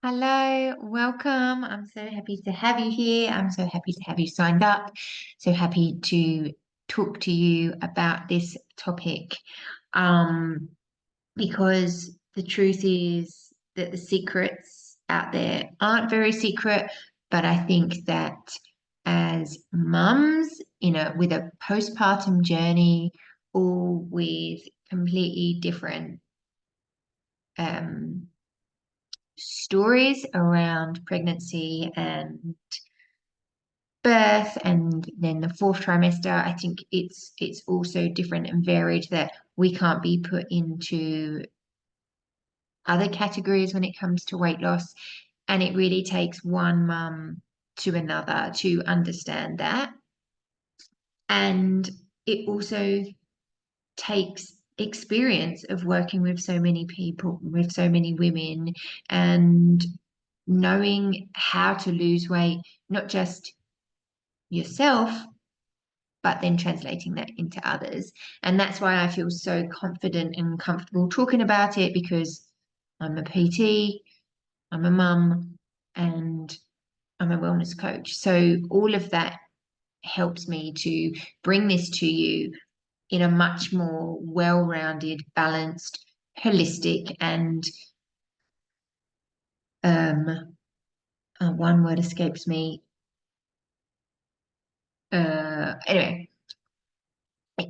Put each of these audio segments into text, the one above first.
Hello, welcome. I'm so happy to have you here. I'm so happy to have you signed up. So happy to talk to you about this topic. Um, because the truth is that the secrets out there aren't very secret, but I think that as mums, with a postpartum journey, all with completely different um stories around pregnancy and birth and then the fourth trimester. I think it's also different and varied, that we can't be put into other categories when it comes to weight loss, and it really takes one mum to another to understand that. And it also takes experience of working with so many people, with so many women, and knowing how to lose weight, not just yourself, but then translating that into others. And that's why I feel so confident and comfortable talking about it, because I'm a PT, I'm a mum, and I'm a wellness coach. So all of that helps me to bring this to you in a much more well-rounded, balanced, holistic, and one word escapes me. Anyway,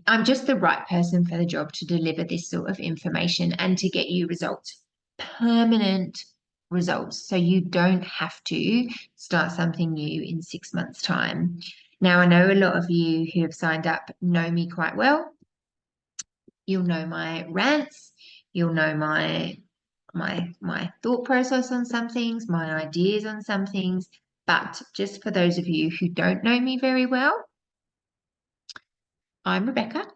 I'm just the right person for the job to deliver this sort of information and to get you results, permanent results. So you don't have to start something new in 6 months' time. Now, I know a lot of you who have signed up know me quite well. You'll know my rants, you'll know my thought process on some things, my ideas on some things. But just for those of you who don't know me very well, I'm Rebecca.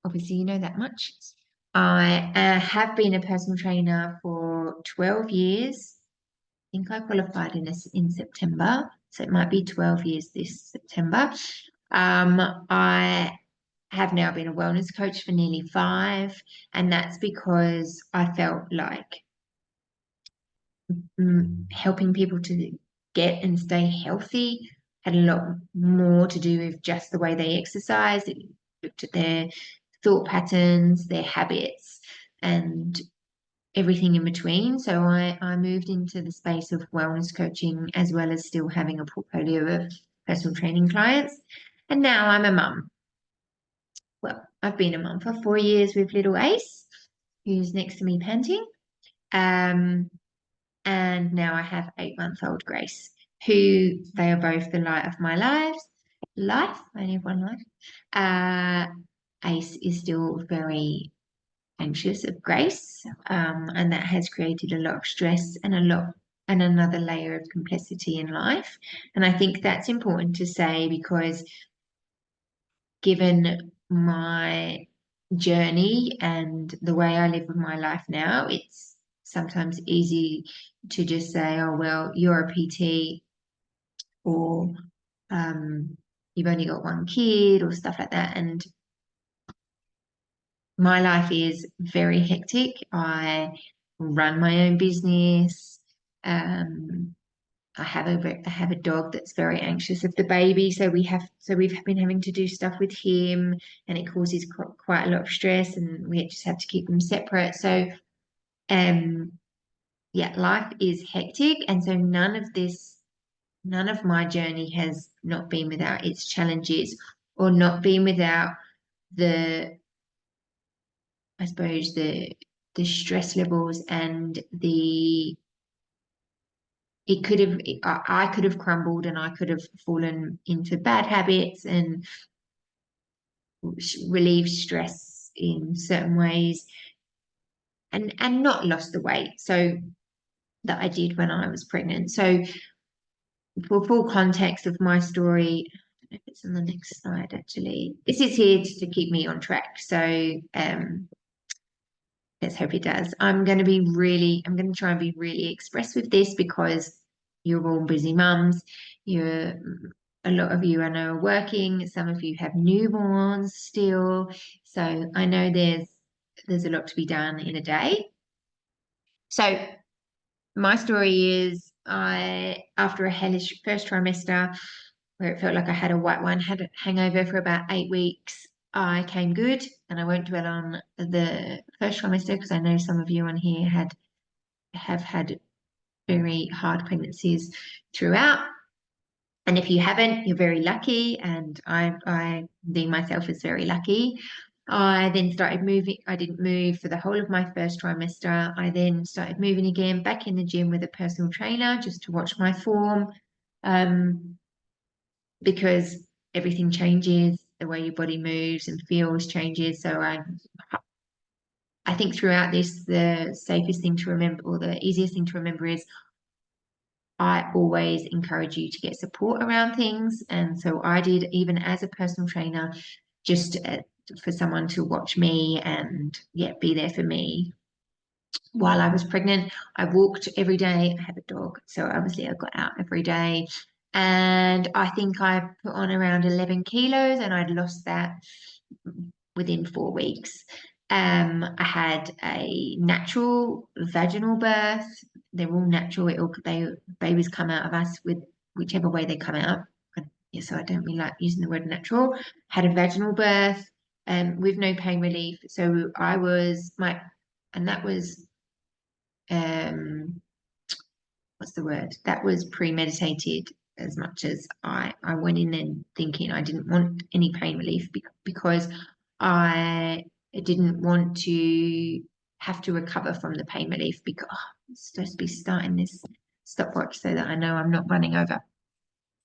Obviously, you know that much. I have been a personal trainer for 12 years. I think I qualified in September, so it might be 12 years this September. I have now been a wellness coach for nearly 5, and that's because I felt like helping people to get and stay healthy had a lot more to do with just the way they exercise. It looked at their thought patterns, their habits, and everything in between. So I moved into the space of wellness coaching, as well as still having a portfolio of personal training clients. And now I'm a mum. Well, I've been a mum for 4 years with little Ace, who's next to me panting. Um, and now I have 8-month-old Grace, who they are both the light of my life. I only have one life. Ace is still very anxious of Grace, and that has created a lot of stress and another layer of complexity in life. And I think that's important to say, because given my journey and the way I live with my life now, it's sometimes easy to just say, oh, well, you're a PT, or you've only got one kid, or stuff like that. And my life is very hectic. I run my own business. Um, I have a dog that's very anxious of the baby, so we've been having to do stuff with him, and it causes quite a lot of stress, and we just have to keep them separate. So, um, yeah, life is hectic, and so none of my journey has not been without its challenges, or not been without the, I suppose, the stress levels and the it could have I could have crumbled, and I could have fallen into bad habits and relieved stress in certain ways, and not lost the weight so that I did when I was pregnant. So for full context of my story, I don't know if it's on the next slide actually. This is here to keep me on track. So let's hope it does. I'm going to try and be really express with this, because you're all busy mums. A lot of you I know are working. Some of you have newborns still. So I know there's a lot to be done in a day. So my story is after a hellish first trimester where it felt like I had a white wine had a hangover for about 8 weeks, I came good, and I won't dwell on the first trimester because I know some of you on here have had very hard pregnancies throughout. And if you haven't, you're very lucky, and I deem myself as very lucky. I then started moving. I didn't move for the whole of my first trimester. I then started moving again, back in the gym with a personal trainer just to watch my form, um, because everything changes, the way your body moves and feels changes. So I think throughout this, the safest thing to remember, or the easiest thing to remember, is I always encourage you to get support around things. And so I did, even as a personal trainer, just for someone to watch me and be there for me while I was pregnant. I walked every day. I have a dog, so obviously I got out every day. And I think I put on around 11 kilos, and I'd lost that within 4 weeks. I had a natural vaginal birth. They're all natural. Babies come out of us with whichever way they come out. Yeah, so I don't really like using the word natural. Had a vaginal birth, with no pain relief. So I was my, and that was what's the word? That was premeditated, as much as I went in and thinking I didn't want any pain relief because I didn't want to have to recover from the pain relief, because I'm supposed to be starting this stopwatch so that I know I'm not running over.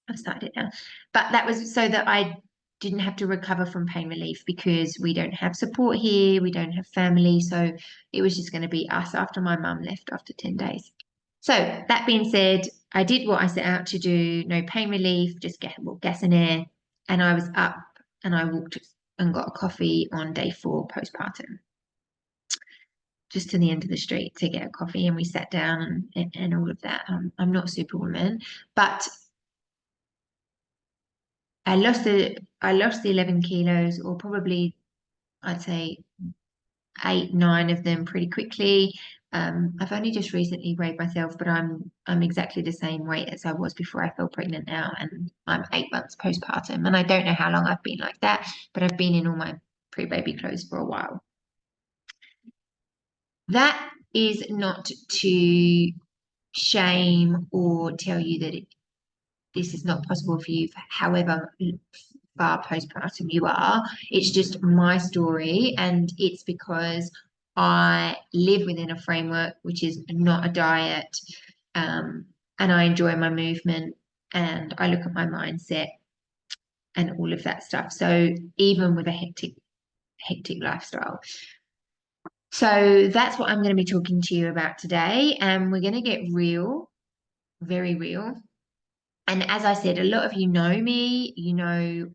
I've started it now. But that was so that I didn't have to recover from pain relief, because we don't have support here, we don't have family. So it was just going to be us after my mum left after 10 days. So that being said, I did what I set out to do, no pain relief, just gas and air. And I was up and I walked and got a coffee on day 4 postpartum, just to the end of the street to get a coffee. And we sat down and all of that. I'm not Superwoman, but I lost the 11 kilos, or probably I'd say 8, 9 of them pretty quickly. I've only just recently weighed myself, but I'm exactly the same weight as I was before I fell pregnant now, and I'm 8 months postpartum, and I don't know how long I've been like that, but I've been in all my pre-baby clothes for a while. That is not to shame or tell you that this is not possible for you, for however far postpartum you are. It's just my story, and it's because I live within a framework which is not a diet, and I enjoy my movement, and I look at my mindset and all of that stuff. So even with a hectic lifestyle. So that's what I'm going to be talking to you about today, and we're going to get real, very real. And as I said, a lot of you know me, you know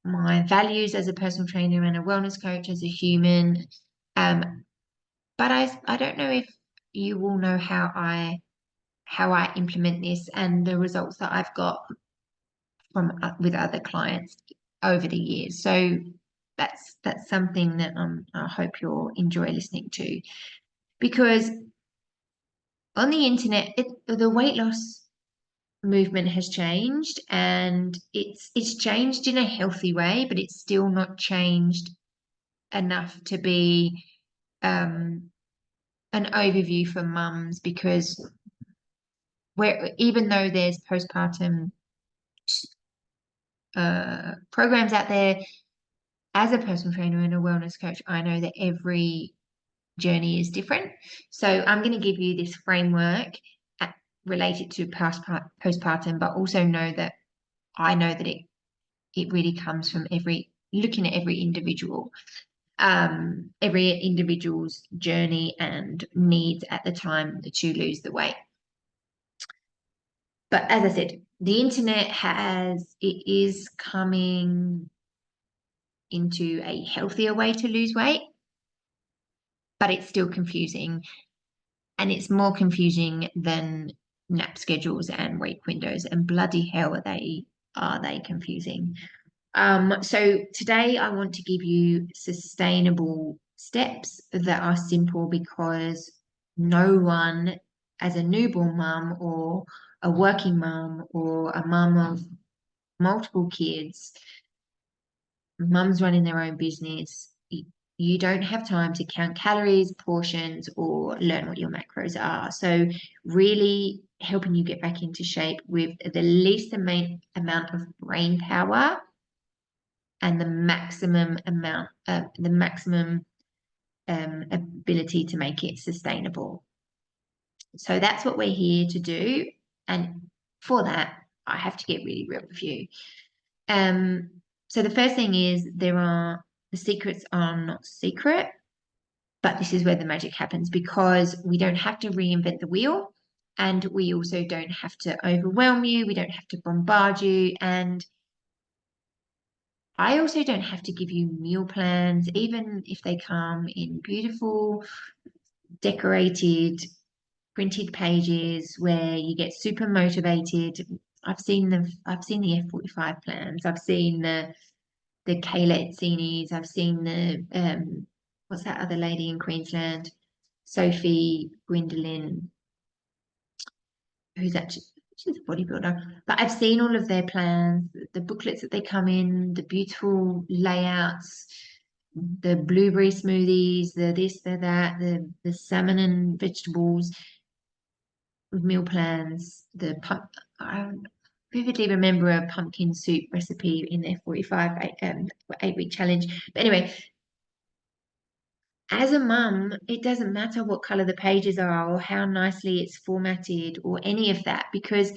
my values as a personal trainer and a wellness coach, as a human. But I don't know if you will know how I implement this and the results that I've got from with other clients over the years. So that's something that I hope you'll enjoy listening to, because on the internet, the weight loss movement has changed, and it's changed in a healthy way, but it's still not changed enough to be an overview for mums, because even though there's postpartum programs out there, as a personal trainer and a wellness coach, I know that every journey is different. So I'm going to give you this framework related to postpartum, but also know that it really comes from looking at every individual's journey and needs at the time that you lose the weight. But as I said, the internet is coming into a healthier way to lose weight, but it's still confusing, and it's more confusing than nap schedules and wake windows, and bloody hell are they confusing. So today I want to give you sustainable steps that are simple, because no one as a newborn mum or a working mum or a mum of multiple kids, mums running their own business, you don't have time to count calories, portions, or learn what your macros are. So really helping you get back into shape with the least amount of brain power and the maximum ability to make it sustainable. So that's what we're here to do. And for that, I have to get really real with you. So the first thing is the secrets are not secret, but this is where the magic happens because we don't have to reinvent the wheel, and we also don't have to overwhelm you. We don't have to bombard you. And I also don't have to give you meal plans, even if they come in beautiful, decorated, printed pages where you get super motivated. I've seen the F45 plans. I've seen the Kayla Etzinis. I've seen the what's that other lady in Queensland? Sophie Gwendolyn, who's actually she's a bodybuilder. But I've seen all of their plans, the booklets that they come in, the beautiful layouts, the blueberry smoothies, the this, the that, the salmon and vegetables meal plans, I vividly remember a pumpkin soup recipe in their 8-week challenge. But anyway, as a mum, it doesn't matter what color the pages are or how nicely it's formatted or any of that because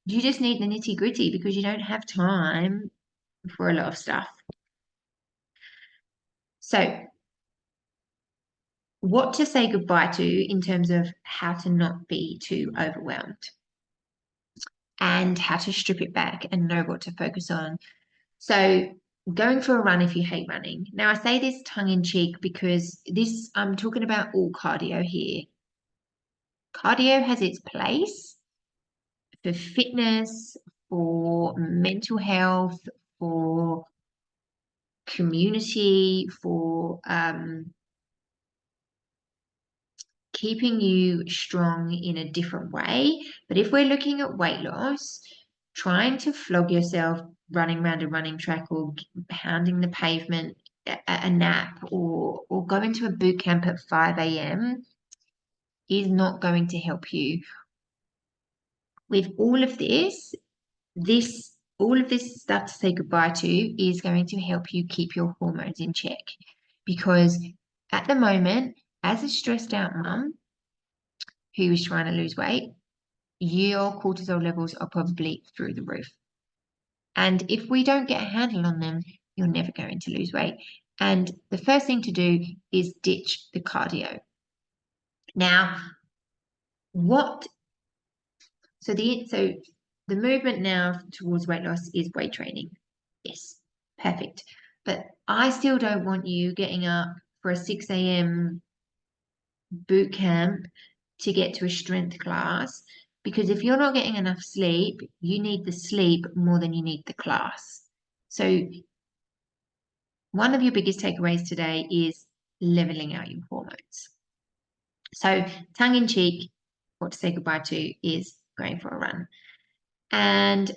you just need the nitty gritty because you don't have time for a lot of stuff. So, what to say goodbye to in terms of how to not be too overwhelmed and how to strip it back and know what to focus on. So, going for a run if you hate running. Now, I say this tongue in cheek because I'm talking about all cardio here. Cardio has its place for fitness, for mental health, for community, for keeping you strong in a different way. But if we're looking at weight loss, trying to flog yourself running around a running track or pounding the pavement, a nap, or going to a boot camp at 5 a.m. is not going to help you. With all of this stuff to say goodbye to is going to help you keep your hormones in check. Because at the moment, as a stressed out mum who is trying to lose weight, your cortisol levels are probably through the roof. And if we don't get a handle on them, you're never going to lose weight. And the first thing to do is ditch the cardio. Now, so the movement now towards weight loss is weight training. Yes, perfect. But I still don't want you getting up for a 6 a.m. boot camp to get to a strength class because if you're not getting enough sleep, you need the sleep more than you need the class. So one of your biggest takeaways today is leveling out your hormones. So tongue in cheek, what to say goodbye to is going for a run and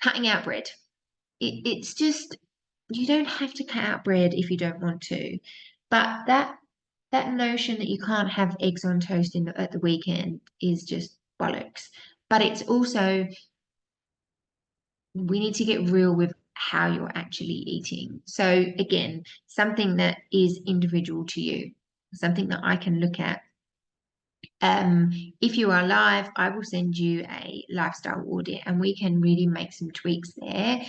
cutting out bread. It's just, you don't have to cut out bread if you don't want to, but that notion that you can't have eggs on toast at the weekend is just bollocks. But it's also, we need to get real with how you're actually eating. So again, something that is individual to you, something that I can look at. If you are live, I will send you a lifestyle audit and we can really make some tweaks there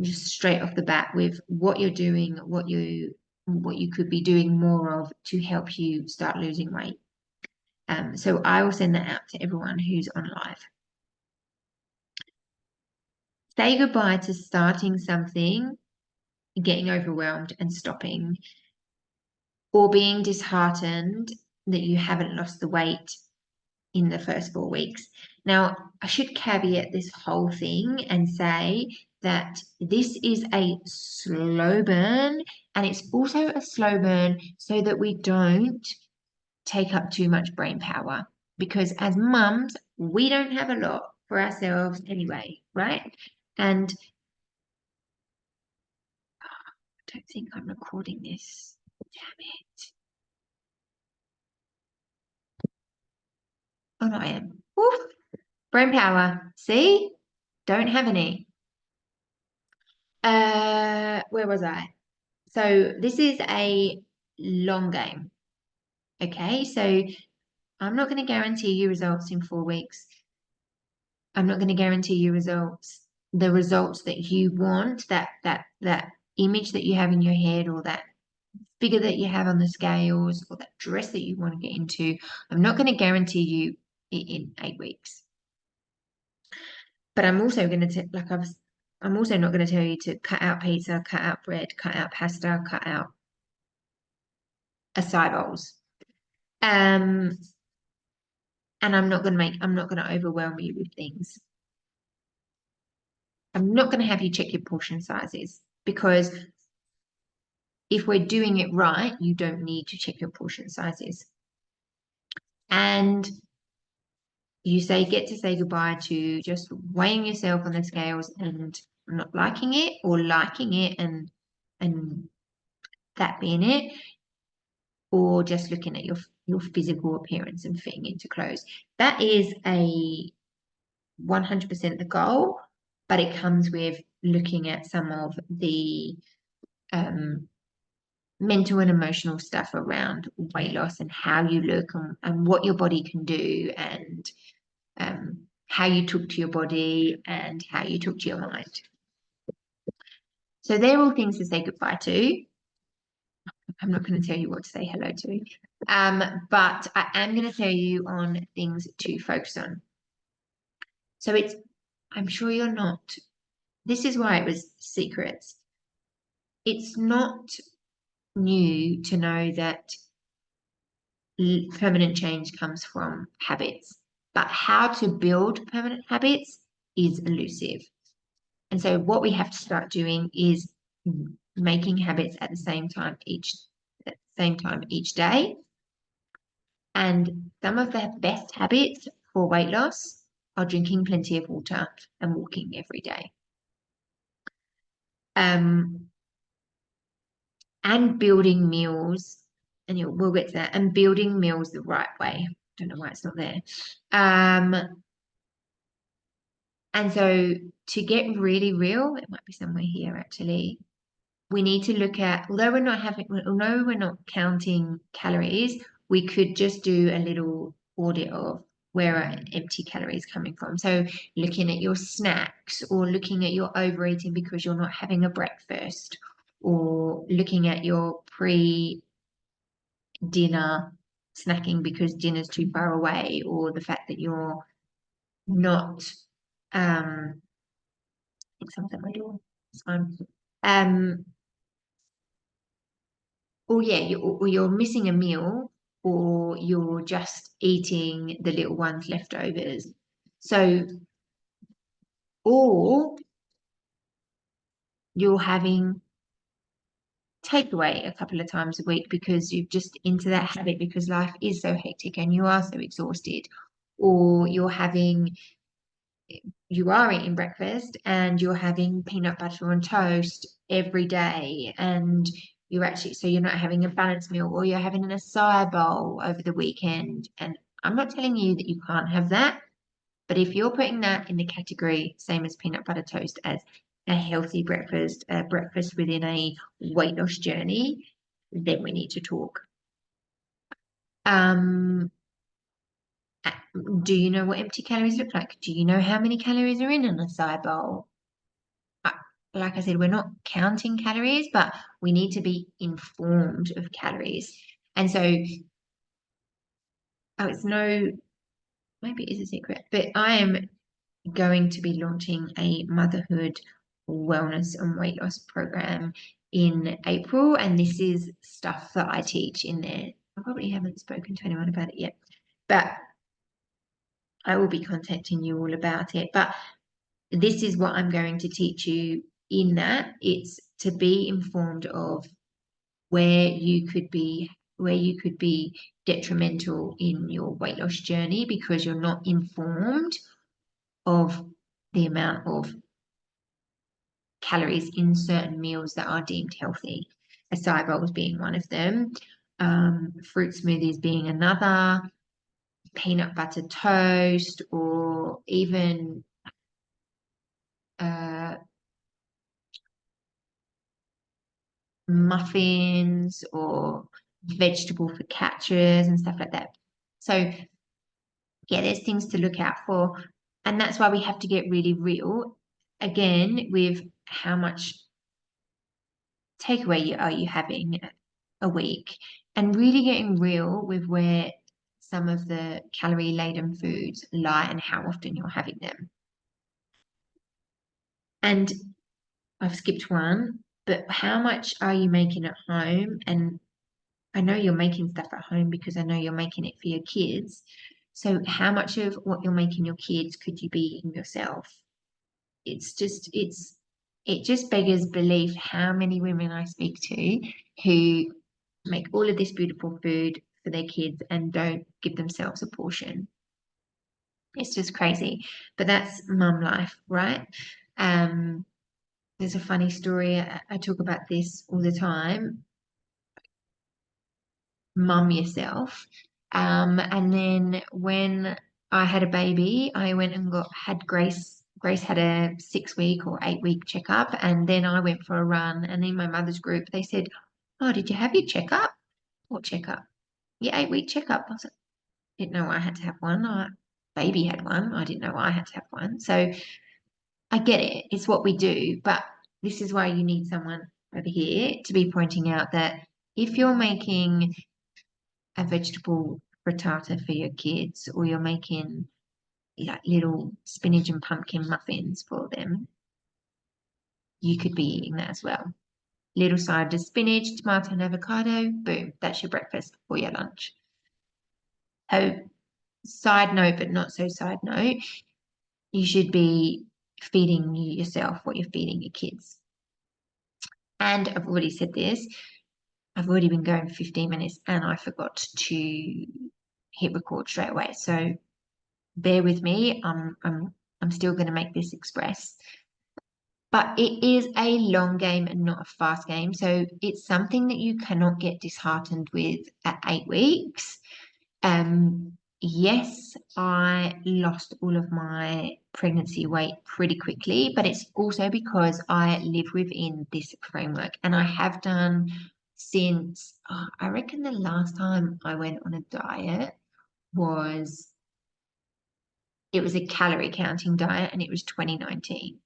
just straight off the bat with what you're doing, what you could be doing more of to help you start losing weight. So I will send that out to everyone who's on live. Say goodbye to starting something, getting overwhelmed and stopping, or being disheartened that you haven't lost the weight in the first 4 weeks. Now, I should caveat this whole thing and say that this is a slow burn, and it's also a slow burn so that we don't take up too much brain power. because as mums, we don't have a lot for ourselves anyway, right? And I don't think I'm recording this. Damn it. Oh, no, I am. Woof. Brain power. See? Don't have any. Where was I? So this is a long game. Okay, so I'm not going to guarantee you results in 4 weeks. I'm not going to guarantee you the results that you want, that image that you have in your head, or that figure that you have on the scales, or that dress that you want to get into. I'm not going to guarantee you it in 8 weeks. But I'm also going to I'm also not going to tell you to cut out pizza, cut out bread, cut out pasta, cut out acai bowls. And I'm not going to overwhelm you with things. I'm not going to have you check your portion sizes, because if we're doing it right, you don't need to check your portion sizes. And you get to say goodbye to just weighing yourself on the scales and not liking it, or liking it and that being it, or just looking at your physical appearance and fitting into clothes. That is a 100% the goal, but it comes with looking at some of the mental and emotional stuff around weight loss and how you look, and what your body can do, and how you talk to your body and how you talk to your mind. So they're all things to say goodbye to. I'm not going to tell you what to say hello to, but I am going to tell you on things to focus on. So I'm sure you're not, this is why it was secrets. It's not new to know that permanent change comes from habits, but how to build permanent habits is elusive. And so what we have to start doing is making habits at the same time each day. And some of the best habits for weight loss are drinking plenty of water and walking every day. And building meals, and we'll get to that, and building meals the right way. I don't know why it's not there. And so to get really real, it might be somewhere here actually. We need to look at, although we're not counting calories, we could just do a little audit of where are empty calories coming from. So looking at your snacks, or looking at your overeating because you're not having a breakfast, or looking at your pre-dinner snacking because dinner's too far away, or the fact that you're not I think someone's at my door. It's fine. Or yeah, you're missing a meal, or you're just eating the little ones leftovers. So, or you're having takeaway a couple of times a week because you've just into that habit because life is so hectic and you are so exhausted. Or you are eating breakfast and you're having peanut butter on toast every day, and you're not having a balanced meal, or you're having an acai bowl over the weekend. And I'm not telling you that you can't have that, but if you're putting that in the category, same as peanut butter toast, as a healthy breakfast, a breakfast within a weight loss journey, then we need to talk. Do you know what empty calories look like? Do you know how many calories are in an acai bowl? Like I said, we're not counting calories, but we need to be informed of calories. And so, maybe it is a secret, but I am going to be launching a motherhood wellness and weight loss program in April. And this is stuff that I teach in there. I probably haven't spoken to anyone about it yet, but I will be contacting you all about it. But this is what I'm going to teach you in that. It's to be informed of where you could be, where you could be detrimental in your weight loss journey because you're not informed of the amount of calories in certain meals that are deemed healthy. Acai bowls being one of them, fruit smoothies being another, peanut butter toast, or even muffins or vegetable focaccias and stuff like that. So yeah, there's things to look out for. And that's why we have to get really real again with how much takeaway are you having a week, and really getting real with where some of the calorie laden foods lie and how often you're having them. And I've skipped one, but how much are you making at home? And I know you're making stuff at home because I know you're making it for your kids. So how much of what you're making your kids could you be eating yourself? It just beggars belief how many women I speak to who make all of this beautiful food for their kids and don't give themselves a portion. It's just crazy. But that's mum life, right? There's a funny story. I talk about this all the time. Mum yourself. And then when I had a baby, I went and had Grace. Grace had a 6 week or 8 week checkup, and then I went for a run. And in my mother's group, they said, "Oh, did you have your checkup? What checkup? Your 8 week checkup?" I was like, didn't know I had to have one. Baby had one. I didn't know I had to have one. So I get it. It's what we do, but this is why you need someone over here to be pointing out that if you're making a vegetable frittata for your kids, or you're making little spinach and pumpkin muffins for them, you could be eating that as well. Little side of spinach, tomato, and avocado, boom, that's your breakfast or your lunch. Oh, side note, but not so side note, you should be feeding yourself what you're feeding your kids. And I've already said this, I've already been going 15 minutes and I forgot to hit record straight away. So bear with me. I'm still going to make this express. But it is a long game and not a fast game. So it's something that you cannot get disheartened with at 8 weeks. Yes, I lost all of my pregnancy weight pretty quickly, but it's also because I live within this framework, and I have done since I reckon the last time I went on a diet was it was a calorie counting diet, and it was 2019.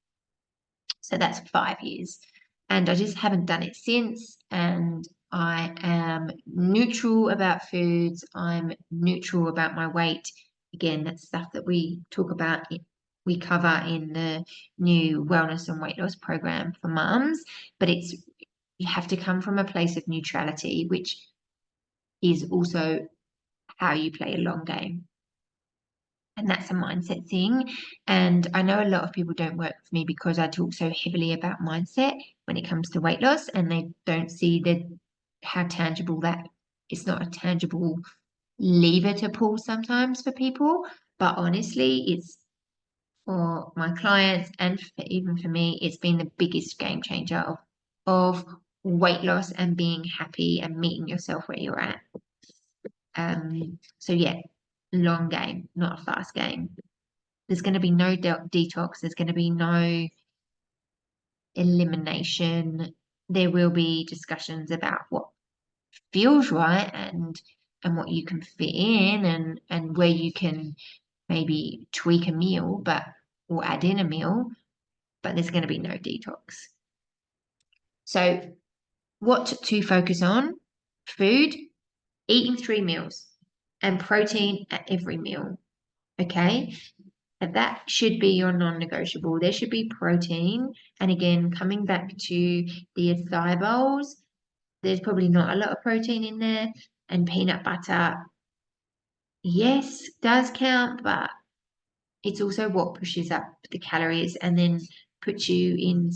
So that's 5 years. And I just haven't done it since. And I am neutral about foods. I'm neutral about my weight. Again, that's stuff that we talk about, we cover in the new wellness and weight loss program for mums. But you have to come from a place of neutrality, which is also how you play a long game. And that's a mindset thing. And I know a lot of people don't work with me because I talk so heavily about mindset when it comes to weight loss, and they don't see how tangible that it's not a tangible lever to pull sometimes for people. But honestly, it's for my clients and even for me, it's been the biggest game changer of weight loss and being happy and meeting yourself where you're at. So yeah, long game, not a fast game. There's going to be no detox. There's going to be no elimination. There will be discussions about what feels right and what you can fit in and where you can maybe tweak a meal or add in a meal, but there's going to be no detox. So what to focus on? Food, eating 3 meals, and protein at every meal. Okay. And that should be your non-negotiable. There should be protein. And again, coming back to the acai bowls, there's probably not a lot of protein in there. And peanut butter, yes, does count, but it's also what pushes up the calories and then puts you in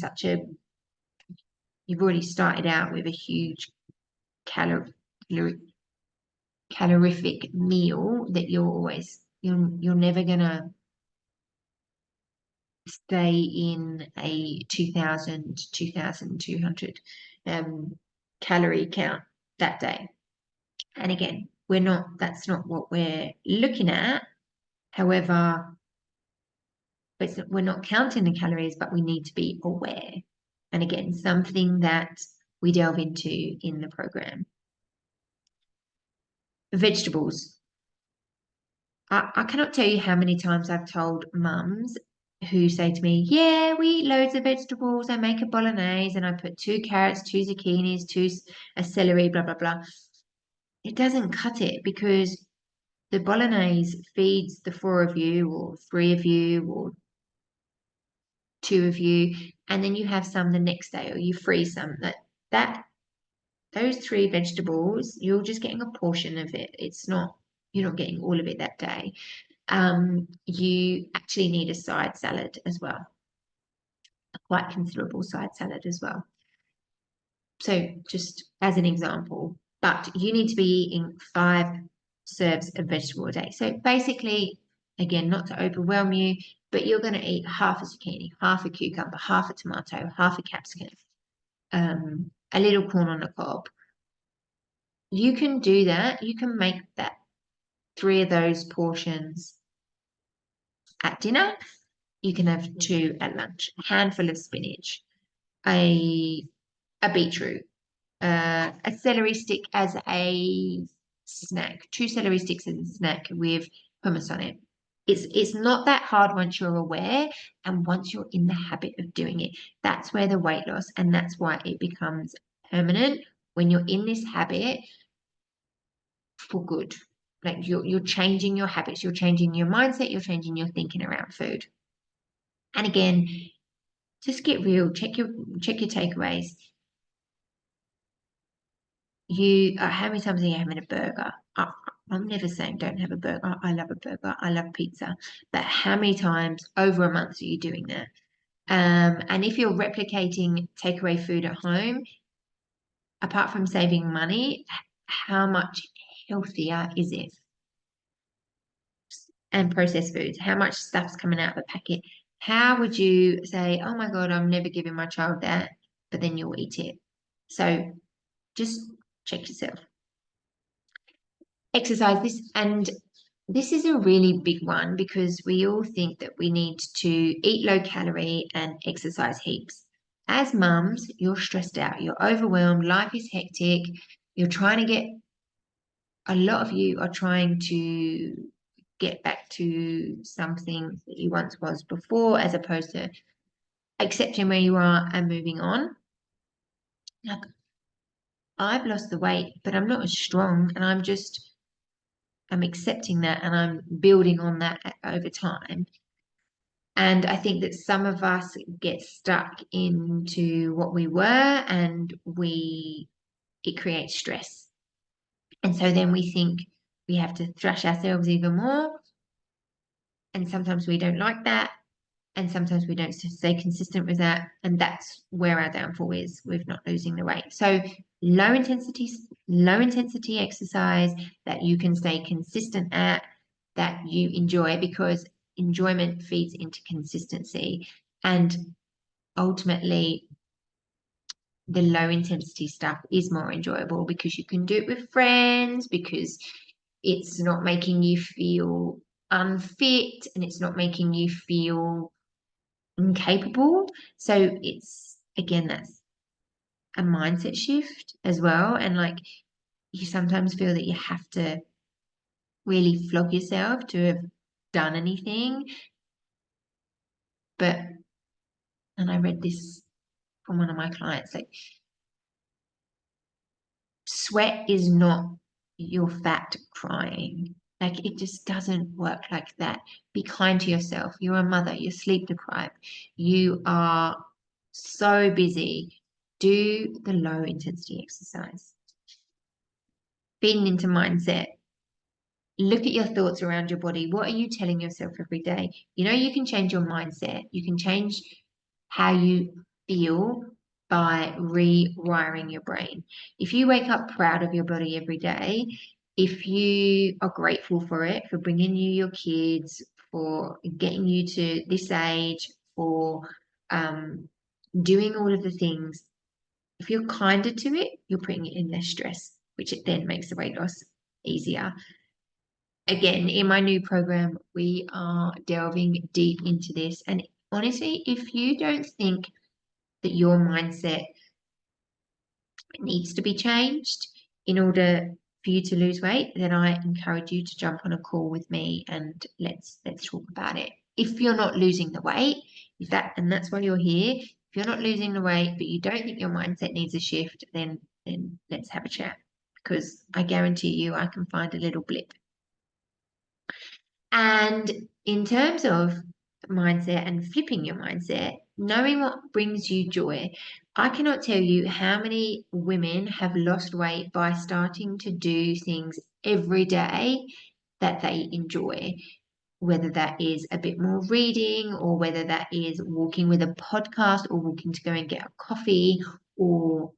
you've already started out with a huge calorie calorific meal that you're never gonna stay in a 2,200 calorie count that day. And again, that's not what we're looking at. However, we're not counting the calories, but we need to be aware. And again, something that we delve into in the program. Vegetables. I cannot tell you how many times I've told mums who say to me, yeah, we eat loads of vegetables. I make a bolognese and I put 2 carrots, 2 zucchinis, a celery, blah, blah, blah. It doesn't cut it because the bolognese feeds the 4 of you or 3 of you or 2 of you, and then you have some the next day or you freeze some. Those 3 vegetables, you're just getting a portion of it. You're not getting all of it that day. You actually need a side salad as well, a quite considerable side salad as well. So just as an example, but you need to be eating 5 serves of vegetable a day. So basically, again, not to overwhelm you, but you're going to eat half a zucchini, half a cucumber, half a tomato, half a capsicum, a little corn on the cob. You can do that. You can make that 3 of those portions at dinner. You can have 2 at lunch. A handful of spinach, a beetroot, a celery stick as a snack. 2 celery sticks as a snack with hummus on it. It's not that hard once you're aware and once you're in the habit of doing it. That's where the weight loss, and that's why it becomes permanent when you're in this habit for good. Like you're changing your habits, you're changing your mindset, you're changing your thinking around food. And again, just get real, check your takeaways. How many times are you having a burger? I'm never saying don't have a burger. I love a burger. I love pizza. But how many times over a month are you doing that? And if you're replicating takeaway food at home, apart from saving money, how much healthier is it? And processed foods, how much stuff's coming out of the packet? How would you say, oh my God, I'm never giving my child that, but then you'll eat it? So just check yourself. Exercise this is a really big one because we all think that we need to eat low calorie and exercise heaps. As mums, you're stressed out, you're overwhelmed, life is hectic, a lot of you are trying to get back to something that you once was before, as opposed to accepting where you are and moving on. Like, I've lost the weight, but I'm not as strong, and I'm accepting that and I'm building on that over time. And I think that some of us get stuck into what we were, and it creates stress. And so then we think we have to thrash ourselves even more. And sometimes we don't like that. And sometimes we don't stay consistent with that. And that's where our downfall is with not losing the weight. So low intensity exercise that you can stay consistent at, that you enjoy, because enjoyment feeds into consistency. And ultimately, the low intensity stuff is more enjoyable because you can do it with friends, because it's not making you feel unfit and it's not making you feel incapable. So it's, again, that's a mindset shift as well. And like, you sometimes feel that you have to really flog yourself to have done anything. And I read this from one of my clients, like, sweat is not your fat crying. Like, it just doesn't work like that. Be kind to yourself. You're a mother, you're sleep deprived, you are so busy. Do the low intensity exercise. Feeding into mindset. Look at your thoughts around your body. What are you telling yourself every day? You can change your mindset. You can change how you feel by rewiring your brain. If you wake up proud of your body every day, if you are grateful for it, for bringing you your kids, for getting you to this age, for doing all of the things, if you're kinder to it, you're putting it in less stress, which it then makes the weight loss easier. Again, in my new program, we are delving deep into this. And honestly, if you don't think that your mindset needs to be changed in order for you to lose weight, then I encourage you to jump on a call with me and let's talk about it. If you're not losing the weight, and that's why you're here, if you're not losing the weight, but you don't think your mindset needs a shift, then let's have a chat, because I guarantee you I can find a little blip. And in terms of mindset and flipping your mindset, knowing what brings you joy, I cannot tell you how many women have lost weight by starting to do things every day that they enjoy, whether that is a bit more reading, or whether that is walking with a podcast, or walking to go and get a coffee, or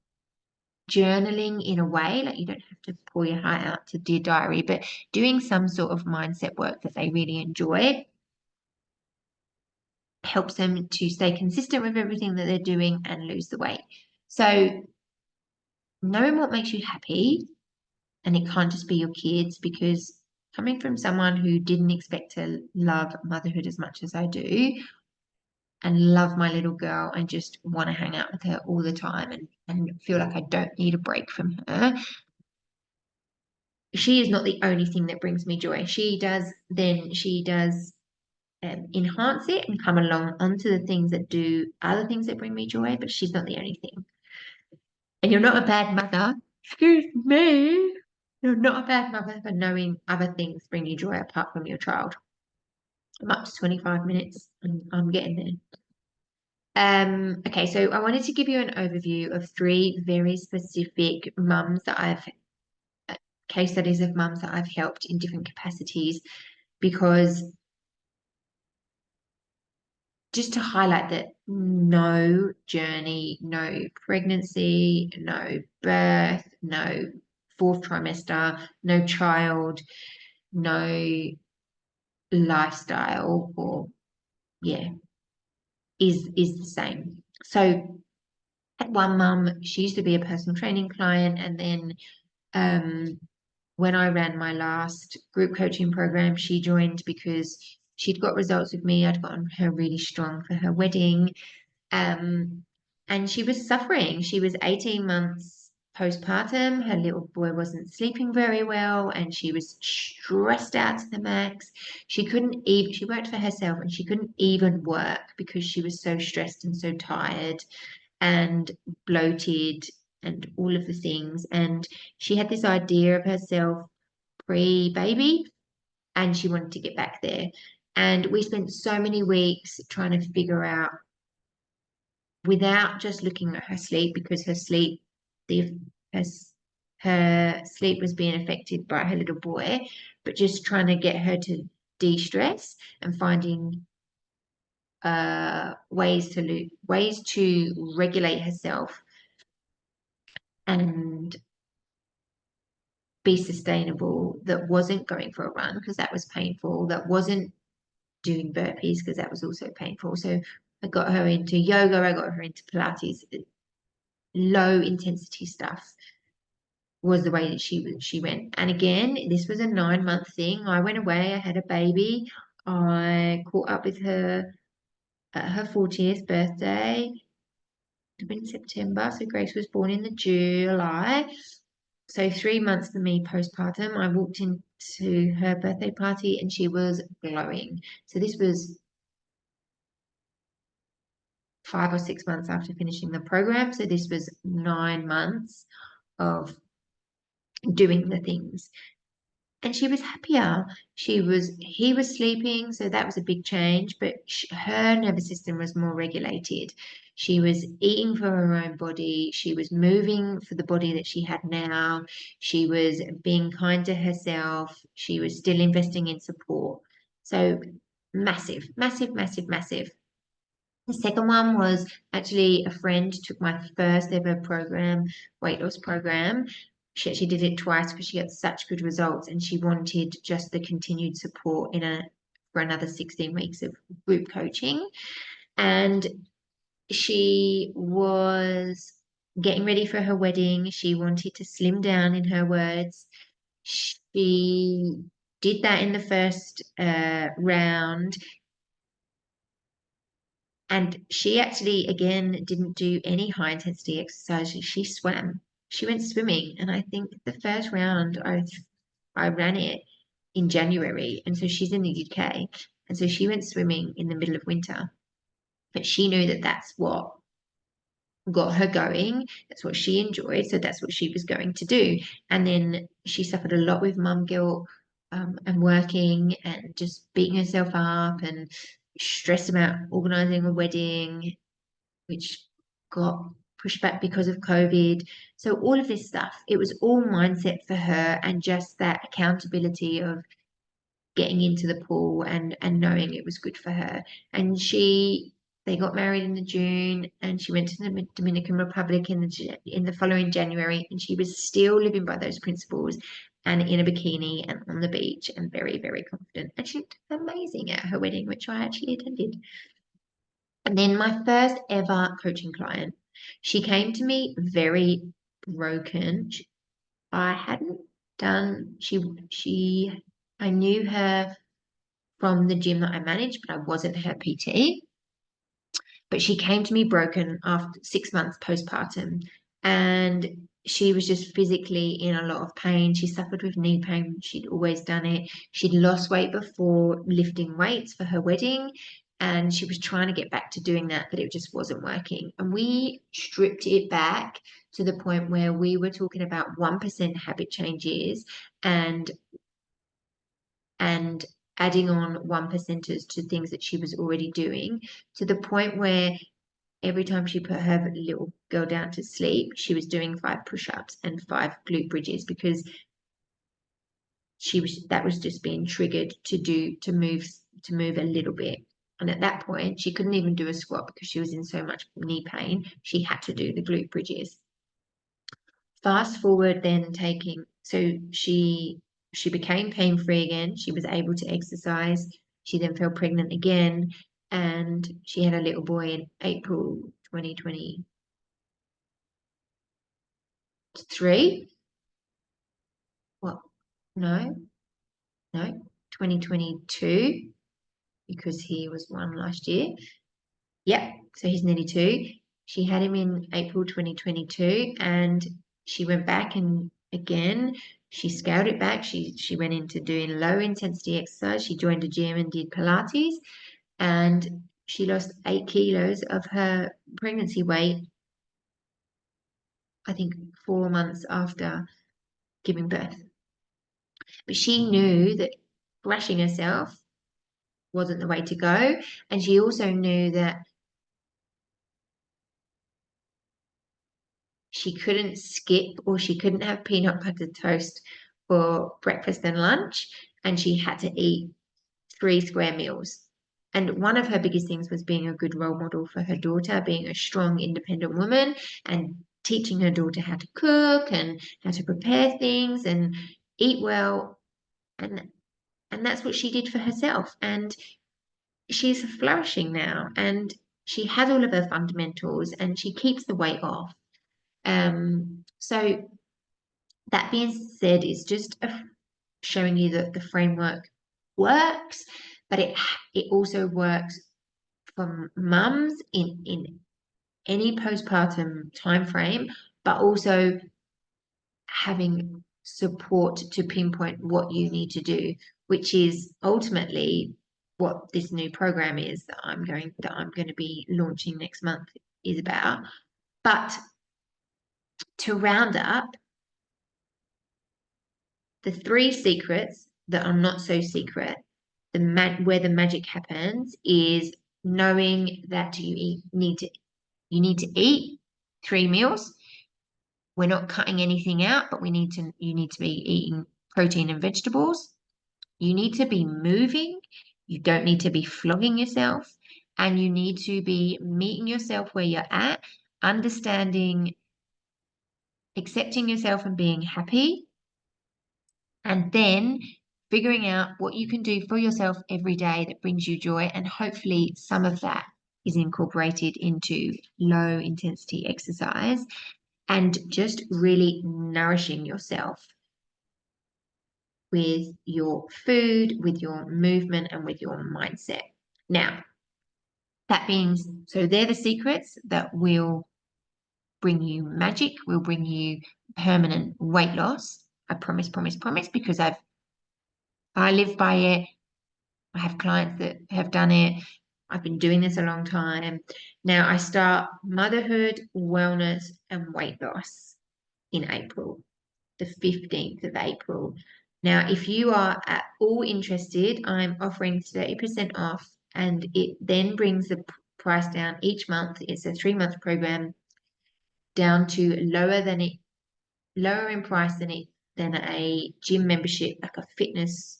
journaling in a way. Like, you don't have to pour your heart out to Dear Diary, but doing some sort of mindset work that they really enjoy helps them to stay consistent with everything that they're doing and lose the weight. So knowing what makes you happy, and it can't just be your kids, because coming from someone who didn't expect to love motherhood as much as I do, and love my little girl and just want to hang out with her all the time, and feel like I don't need a break from her, she is not the only thing that brings me joy. She does enhance it and come along onto the things that do other things that bring me joy, but she's not the only thing. And you're not a bad mother. Excuse me. You're not a bad mother for knowing other things bring you joy apart from your child. I'm up to 25 minutes and I'm getting there. Okay, so I wanted to give you an overview of 3 very specific mums that case studies of mums that I've helped in different capacities, because just to highlight that no journey, no pregnancy, no birth, no 4th trimester, no child, no lifestyle, or is the same. So one mum, she used to be a personal training client, and then when I ran my last group coaching program, she joined because she'd got results with me. I'd gotten her really strong for her wedding. And she was suffering. She was 18 months postpartum. Her little boy wasn't sleeping very well, and she was stressed out to the max. She worked for herself, and she couldn't even work because she was so stressed and so tired and bloated and all of the things. And she had this idea of herself pre-baby, and she wanted to get back there. And we spent so many weeks trying to figure out, without just looking at her sleep, because her sleep, her, her sleep was being affected by her little boy, but just trying to get her to de-stress and finding ways to regulate herself and be sustainable, that wasn't going for a run because that was painful, that wasn't doing burpees because that was also painful. So I got her into yoga, I got her into Pilates. Low intensity stuff was the way that she went. And again, this was a 9-month thing. I went away, I had a baby, I caught up with her at her 40th birthday in September. So Grace was born in the July. So 3 months for me postpartum. I walked into her birthday party and she was glowing. So this was 5 or 6 months after finishing the program. So this was 9 months of doing the things. And she was happier. He was sleeping, so that was a big change, but her nervous system was more regulated. She was eating for her own body. She was moving for the body that she had now. She was being kind to herself. She was still investing in support. So massive, massive, massive, massive. The second one was actually a friend took my first ever program, weight loss program, she actually did it twice because she got such good results, and she wanted just the continued support for another 16 weeks of group coaching. And she was getting ready for her wedding. She wanted to slim down, in her words. She did that in the first round. And she actually, again, didn't do any high intensity exercise. She swam. She went swimming. And I think the first round, I ran it in January. And so she's in the UK. And so she went swimming in the middle of winter. But she knew that that's what got her going. That's what she enjoyed. So that's what she was going to do. And then she suffered a lot with mum guilt, and working and just beating herself up and stress about organizing a wedding, which got pushed back because of COVID. So all of this stuff, it was all mindset for her, and just that accountability of getting into the pool and knowing it was good for her. And they got married in the June, and she went to the Dominican Republic in the following January, and she was still living by those principles and in a bikini and on the beach and very, very confident. And she looked amazing at her wedding, which I actually attended. And then my first ever coaching client, she came to me very broken. I hadn't done, I knew her from the gym that I managed, but I wasn't her PT. But she came to me broken after 6 months postpartum, and she was just physically in a lot of pain. She suffered with knee pain. She'd always done it. She'd lost weight before lifting weights for her wedding, and she was trying to get back to doing that, but it just wasn't working. And we stripped it back to the point where we were talking about 1% habit changes and and adding on 1%ers to things that she was already doing, to the point where every time she put her little girl down to sleep, she was doing 5 push-ups and 5 glute bridges, because that was just being triggered to move a little bit. And at that point, she couldn't even do a squat because she was in so much knee pain. She had to do the glute bridges. Fast forward, then so she became pain-free again. She was able to exercise. She then fell pregnant again, and she had a little boy in April 2023. Well, no, 2022, because he was 1 last year. Yep, so he's nearly 2. She had him in April 2022, and she went back, and again, she scaled it back. She went into doing low intensity exercise. She joined a gym and did Pilates, and she lost 8 kilos of her pregnancy weight, I think 4 months after giving birth. But she knew that thrashing herself wasn't the way to go. And she also knew that she couldn't skip, or she couldn't have peanut butter toast for breakfast and lunch, and she had to eat 3 square meals. And one of her biggest things was being a good role model for her daughter, being a strong, independent woman, and teaching her daughter how to cook and how to prepare things and eat well. And that's what she did for herself. And she's flourishing now, and she has all of her fundamentals, and she keeps the weight off. So that being said, it's just showing you that the framework works, but it also works for mums in any postpartum time frame, but also having support to pinpoint what you need to do, which is ultimately what this new program is that I'm going to be launching next month is about. But to round up, the 3 secrets that are not so secret, where the magic happens, is knowing that you need to eat 3 meals. We're not cutting anything out, but you need to be eating protein and vegetables. You need to be moving. You don't need to be flogging yourself, and you need to be meeting yourself where you're at, understanding accepting yourself and being happy, and then figuring out what you can do for yourself every day that brings you joy. And hopefully, some of that is incorporated into low intensity exercise and just really nourishing yourself with your food, with your movement, and with your mindset. Now, that means, so they're the secrets that will bring you magic, will bring you permanent weight loss. I promise, promise, promise, because I live by it. I have clients that have done it. I've been doing this a long time. Now I start motherhood, wellness, and weight loss in April, the 15th of April. Now, if you are at all interested, I'm offering 30% off, and it then brings the price down each month. It's a 3-month program down to lower in price than a gym membership, like a fitness,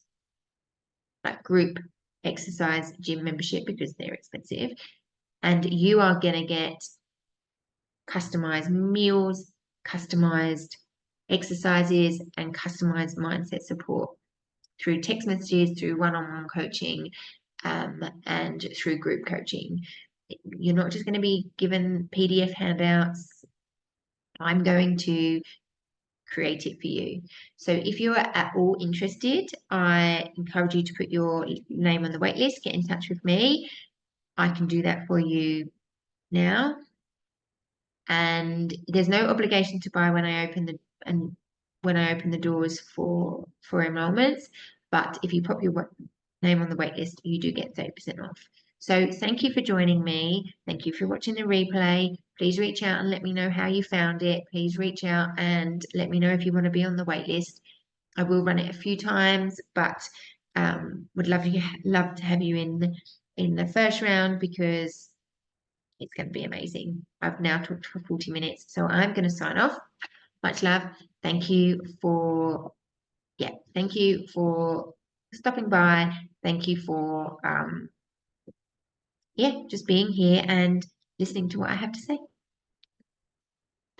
like group exercise gym membership, because they're expensive. And you are going to get customized meals, customized exercises, and customized mindset support through text messages, through one-on-one coaching, and through group coaching. You're not just going to be given PDF handouts. I'm going to create it for you. So if you're at all interested, I encourage you to put your name on the wait list, get in touch with me. I can do that for you now. And there's no obligation to buy when I open the doors for enrollments. But if you pop your name on the wait list, you do get 30% off. So thank you for joining me. Thank you for watching the replay. Please reach out and let me know how you found it. Please reach out and let me know if you want to be on the wait list. I will run it a few times, but would love to have you in the first round, because it's going to be amazing. I've now talked for 40 minutes, so I'm going to sign off. Much love. Thank you for stopping by. Thank you for just being here and listening to what I have to say.